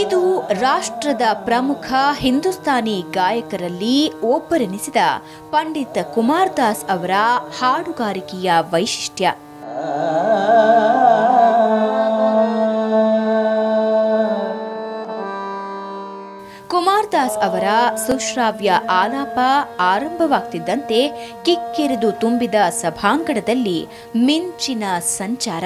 ಇದು ರಾಷ್ಟ್ರದ ಪ್ರಮುಖ ಹಿಂದೂಸ್ತಾನಿ ಗಾಯಕರಲ್ಲಿ ಒಬ್ಬರೆನಿಸಿದ ಪಂಡಿತ್ ಕುಮಾರ್ ದಾಸ್ ಅವರ ಹಾಡುಗಾರಿಕೆಯ ವೈಶಿಷ್ಟ್ಯ. ಕುಮಾರ್ ದಾಸ್ ಅವರ ಸುಶ್ರಾವ್ಯ ಆಲಾಪ ಆರಂಭವಾಗ್ತಿದ್ದಂತೆ ಕಿಕ್ಕಿರಿದು ತುಂಬಿದ ಸಭಾಂಗಣದಲ್ಲಿ ಮಿಂಚಿನ ಸಂಚಾರ.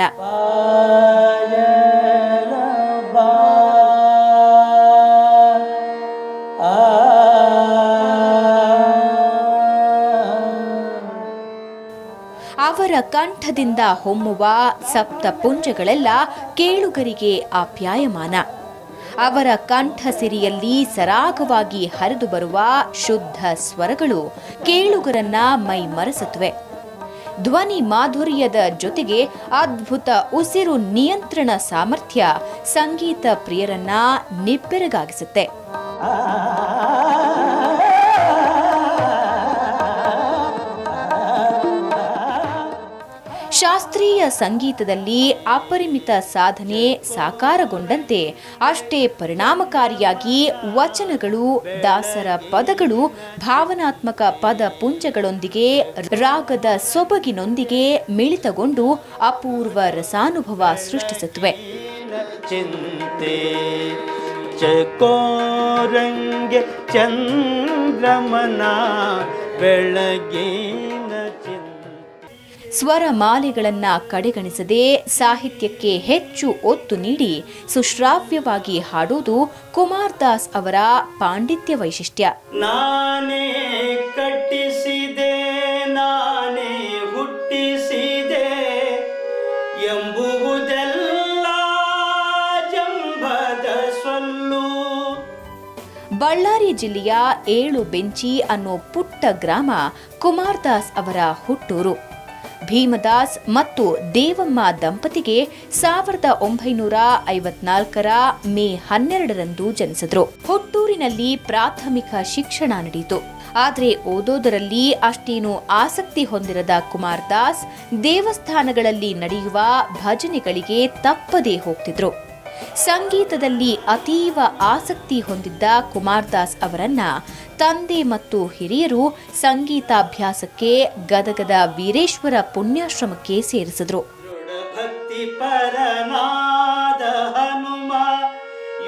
ಅವರ ಕಂಠದಿಂದ ಹೊಮ್ಮುವ ಸಪ್ತಪುಂಜಗಳೆಲ್ಲ ಕೇಳುಗರಿಗೆ ಆಪ್ಯಾಯಮಾನ. ಅವರ ಕಂಠಸಿರಿಯಲ್ಲಿ ಸರಾಗವಾಗಿ ಹರಿದು ಬರುವ ಶುದ್ಧ ಸ್ವರಗಳು ಕೇಳುಗರನ್ನ ಮೈಮರೆಸುತ್ತವೆ. ಧ್ವನಿ ಮಾಧುರ್ಯದ ಜೊತೆಗೆ ಅದ್ಭುತ ಉಸಿರು ನಿಯಂತ್ರಣ ಸಾಮರ್ಥ್ಯ ಸಂಗೀತ ಪ್ರಿಯರನ್ನ ನಿಬ್ಬೆರಗಾಗಿಸುತ್ತೆ. ಶಾಸ್ತ್ರೀಯ ಸಂಗೀತದಲ್ಲಿ ಅಪರಿಮಿತ ಸಾಧನೆ ಸಾಕಾರಗೊಂಡಂತೆ ಅಷ್ಟೇ ಪರಿಣಾಮಕಾರಿಯಾಗಿ ವಚನಗಳು, ದಾಸರ ಪದಗಳು ಭಾವನಾತ್ಮಕ ಪದ ಪುಂಜಗಳೊಂದಿಗೆ ರಾಗದ ಸೊಬಗಿನೊಂದಿಗೆ ಮಿಳಿತಗೊಂಡು ಅಪೂರ್ವ ರಸಾನುಭವ ಸೃಷ್ಟಿಸುತ್ತವೆ. ಸ್ವರ ಮಾಲೆಗಳನ್ನ ಕಡೆಗಣಿಸದೆ ಸಾಹಿತ್ಯಕ್ಕೆ ಹೆಚ್ಚು ಒತ್ತು ನೀಡಿ ಸುಶ್ರಾವ್ಯವಾಗಿ ಹಾಡುವುದು ಕುಮಾರ್ ದಾಸ್ ಅವರ ಪಾಂಡಿತ್ಯ ವೈಶಿಷ್ಟ್ಯ. ನಾನೇ ಕಟ್ಟಿಸಿದೆ, ನಾನೇ ಹುಟ್ಟಿಸಿದೆ ಎಂಬುವುದೆಲ್ಲ ಜಂಬದ ಸೊಲ್ಲು. ಬಳ್ಳಾರಿ ಜಿಲ್ಲೆಯ ಏಳುಬೆಂಚಿ ಅನ್ನೋ ಪುಟ್ಟ ಗ್ರಾಮ ಕುಮಾರ್ ದಾಸ್ ಅವರ ಹುಟ್ಟೂರು. ಭೀಮದಾಸ್ ಮತ್ತು ದೇವಮ್ಮ ದಂಪತಿಗೆ 1954ರ ಮೇ 12ರಂದು ಜನಿಸಿದ್ರು. ಹುಟ್ಟೂರಿನಲ್ಲಿ ಪ್ರಾಥಮಿಕ ಶಿಕ್ಷಣ ನಡೆಯಿತು. ಆದರೆ ಓದೋದರಲ್ಲಿ ಅಷ್ಟೇನೂ ಆಸಕ್ತಿ ಹೊಂದಿರದ ಕುಮಾರ್ ದಾಸ್ ದೇವಸ್ಥಾನಗಳಲ್ಲಿ ನಡೆಯುವ ಭಜನೆಗಳಿಗೆ ತಪ್ಪದೇ ಹೋಗ್ತಿದ್ರು. ಸಂಗೀತದಲ್ಲಿ ಅತೀವ ಆಸಕ್ತಿ ಹೊಂದಿದ್ದ ಕುಮಾರ್ ದಾಸ್ ಅವರನ್ನ ತಂದೆ ಮತ್ತು ಹಿರಿಯರು ಸಂಗೀತಾಭ್ಯಾಸಕ್ಕೆ ಗದಗದ ವೀರೇಶ್ವರ ಪುಣ್ಯಾಶ್ರಮಕ್ಕೆ ಸೇರಿಸಿದ್ರು. ಭಕ್ತಿ ಪರನಾದ ಹನುಮ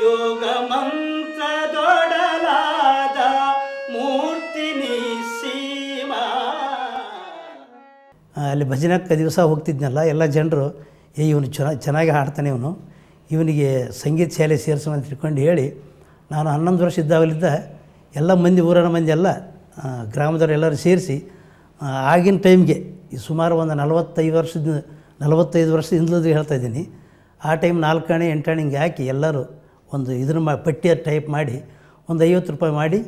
ಯೋಗ ಮಂತ್ರದೊಡಲಾದ ಮೂರ್ತಿ ನಿಸೀಮ. ಅಲ್ಲಿ ಭಜನಕ್ಕೆ ದಿವಸ ಹೋಗ್ತಿದ್ನಲ್ಲ, ಎಲ್ಲ ಜನರು ಇವನು ಚೆನ್ನಾಗಿ ಹಾಡ್ತಾನೆ, ಇವನಿಗೆ ಸಂಗೀತ ಶಾಲೆ ಸೇರಿಸೋಣ ಅಂತ ತಿಳ್ಕೊಂಡು ಹೇಳಿ, ನಾನು 11 ವರ್ಷ ಇದ್ದಾಗಲಿದ್ದ ಎಲ್ಲ ಮಂದಿ, ಊರಿನ ಮಂದಿ ಎಲ್ಲ ಗ್ರಾಮದವ್ರು ಎಲ್ಲರೂ ಸೇರಿಸಿ ಆಗಿನ ಟೈಮ್ಗೆ ಸುಮಾರು ಒಂದು 45 ವರ್ಷದಿಂದಲೂ ಹೇಳ್ತಾಯಿದ್ದೀನಿ. ಆ ಟೈಮ್ 4 ಆಣೆ 8 ಆಣೆ ಹಿಂಗೆ ಹಾಕಿ ಎಲ್ಲರೂ ಒಂದು ಇದನ್ನು ಪಟ್ಟಿಯ ಟೈಪ್ ಮಾಡಿ ಒಂದು 50 ರೂಪಾಯಿ ಮಾಡಿ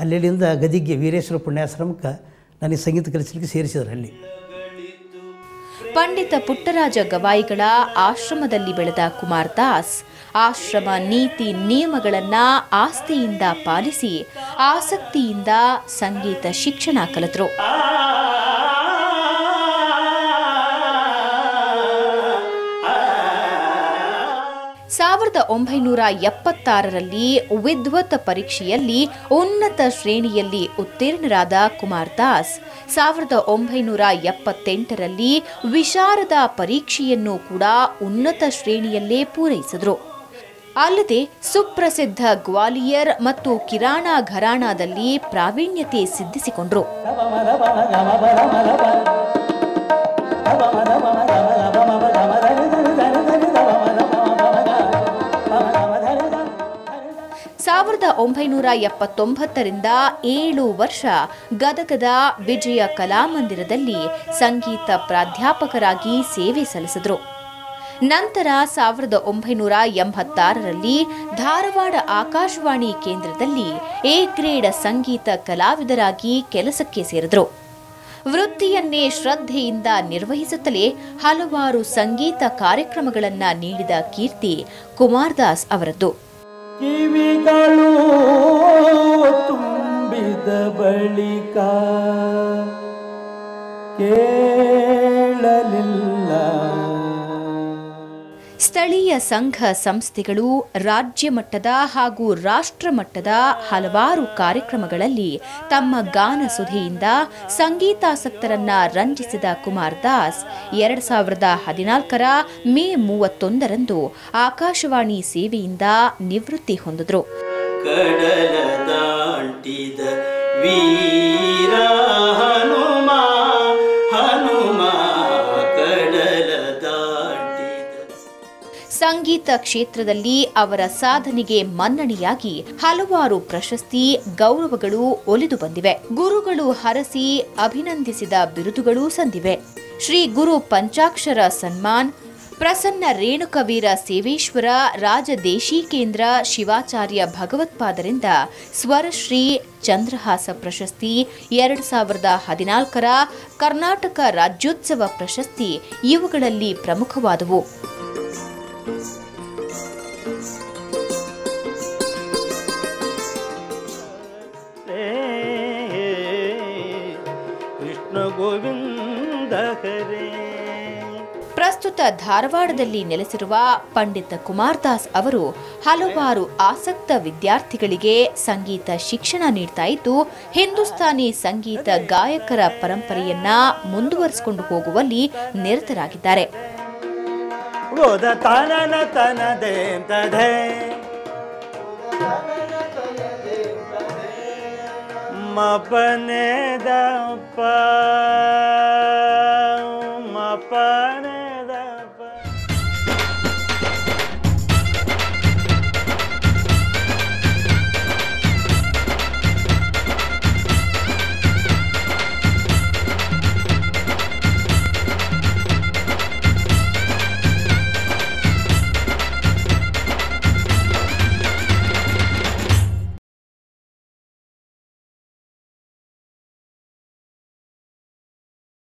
ಅಲ್ಲಿಂದ ಗದಿಗೆ ವೀರೇಶ್ವರ ಪುಣ್ಯಾಶ್ರಮಕ್ಕೆ ನನಗೆ ಸಂಗೀತ ಕಲಿಸಲಿಕ್ಕೆ ಸೇರಿಸಿದ್ರು. ಅಲ್ಲಿ ಪಂಡಿತ ಪುಟ್ಟರಾಜ ಗವಾಯಿಗಳ ಆಶ್ರಮದಲ್ಲಿ ಬೆಳೆದ ಕುಮಾರ್ ದಾಸ್ ಆಶ್ರಮ ನೀತಿ ನಿಯಮಗಳನ್ನ ಆಸ್ಥೆಯಿಂದ ಪಾಲಿಸಿ ಆಸಕ್ತಿಯಿಂದ ಸಂಗೀತ ಶಿಕ್ಷಣ ಕಲಿತರು. 1976ರಲ್ಲಿ ವಿದ್ವತ್ ಪರೀಕ್ಷೆಯಲ್ಲಿ ಉನ್ನತ ಶ್ರೇಣಿಯಲ್ಲಿ ಉತ್ತೀರ್ಣರಾದ ಕುಮಾರ್ ದಾಸ್ 1978ರಲ್ಲಿ ವಿಶಾರದ ಪರೀಕ್ಷೆಯನ್ನು ಕೂಡ ಉನ್ನತ ಶ್ರೇಣಿಯಲ್ಲೇ ಪೂರೈಸಿದರು. ಅಲ್ಲದೆ ಸುಪ್ರಸಿದ್ಧ ಗ್ವಾಲಿಯರ್ ಮತ್ತು ಕಿರಾಣ ಘರಾಣಾದಲ್ಲಿ ಪ್ರಾವೀಣ್ಯತೆ ಸಿದ್ಧಿಸಿಕೊಂಡರು. ಸಾವಿರದ 1979ರಿಂದ 7 ವರ್ಷ ಗದಗದ ವಿಜಯ ಕಲಾಮಂದಿರದಲ್ಲಿ ಸಂಗೀತ ಪ್ರಾಧ್ಯಾಪಕರಾಗಿ ಸೇವೆ ಸಲ್ಲಿಸಿದರು. ನಂತರ 1986ರಲ್ಲಿ ಧಾರವಾಡ ಆಕಾಶವಾಣಿ ಕೇಂದ್ರದಲ್ಲಿ ಎ ಗ್ರೇಡ್ ಸಂಗೀತ ಕಲಾವಿದರಾಗಿ ಕೆಲಸಕ್ಕೆ ಸೇರಿದರು. ವೃತ್ತಿಯನ್ನೇ ಶ್ರದ್ಧೆಯಿಂದ ನಿರ್ವಹಿಸುತ್ತಲೇ ಹಲವಾರು ಸಂಗೀತ ಕಾರ್ಯಕ್ರಮಗಳನ್ನು ನೀಡಿದ ಕೀರ್ತಿ ಕುಮಾರ್ ದಾಸ್ ಅವರದ್ದು. ಕಿವಿಗಳು ತುಂಬಿದ ಬಳಿಕ ಕೇಳಲಿಲ್ಲ. ಸ್ಥಳೀಯ ಸಂಘ ಸಂಸ್ಥೆಗಳು ರಾಜ್ಯ ಮಟ್ಟದ ಹಾಗೂ ರಾಷ್ಟ್ರ ಮಟ್ಟದ ಹಲವಾರು ಕಾರ್ಯಕ್ರಮಗಳಲ್ಲಿ ತಮ್ಮ ಗಾನ ಸುಧೆಯಿಂದ ಸಂಗೀತಾಸಕ್ತರನ್ನ ರಂಜಿಸಿದ ಕುಮಾರ್ ದಾಸ್ 2014ರ ಮೇ 31ರಂದು ಆಕಾಶವಾಣಿ ಸೇವೆಯಿಂದ ನಿವೃತ್ತಿ ಹೊಂದಿದ್ರು. ಕಡಲ ದಾಟಿದ ವೀರ ಹನುಮ ಹನುಮ ಕಡಲ ದಾಟಿದ. ಸಂಗೀತ ಕ್ಷೇತ್ರದಲ್ಲಿ ಅವರ ಸಾಧನೆಗೆ ಮನ್ನಣೆಯಾಗಿ ಹಲವಾರು ಪ್ರಶಸ್ತಿ ಗೌರವಗಳು ಒಲಿದು ಬಂದಿವೆ. ಗುರುಗಳು ಹರಸಿ ಅಭಿನಂದಿಸಿದ ಬಿರುದುಗಳೂ ಸಂದಿವೆ. ಶ್ರೀ ಗುರು ಪಂಚಾಕ್ಷರ ಸನ್ಮಾನ್, ಪ್ರಸನ್ನ ರೇಣುಕವೀರ ಸೇವೇಶ್ವರ ರಾಜದೇಶೀಕೇಂದ್ರ ಶಿವಾಚಾರ್ಯ ಭಗವತ್ಪಾದರಿಂದ ಸ್ವರಶ್ರೀ ಚಂದ್ರಹಾಸ ಪ್ರಶಸ್ತಿ, 2014ರ ಕರ್ನಾಟಕ ರಾಜ್ಯೋತ್ಸವ ಪ್ರಶಸ್ತಿ ಇವುಗಳಲ್ಲಿ ಪ್ರಮುಖವಾದವು. ಕೃಷ್ಣ ಗೋವಿಂದ ಹರೇ. ಪ್ರಸ್ತುತ ಧಾರವಾಡದಲ್ಲಿ ನೆಲೆಸಿರುವ ಪಂಡಿತ ಕುಮಾರ್ ದಾಸ್ ಅವರು ಹಲವಾರು ಆಸಕ್ತ ವಿದ್ಯಾರ್ಥಿಗಳಿಗೆ ಸಂಗೀತ ಶಿಕ್ಷಣ ನೀಡ್ತಾ ಇದ್ದು, ಹಿಂದೂಸ್ತಾನಿ ಸಂಗೀತ ಗಾಯಕರ ಪರಂಪರೆಯನ್ನ ಮುಂದುವರಿಸಿಕೊಂಡು ಹೋಗುವಲ್ಲಿ ನಿರತರಾಗಿದ್ದಾರೆ. ಮಪನೆ ದ ಪ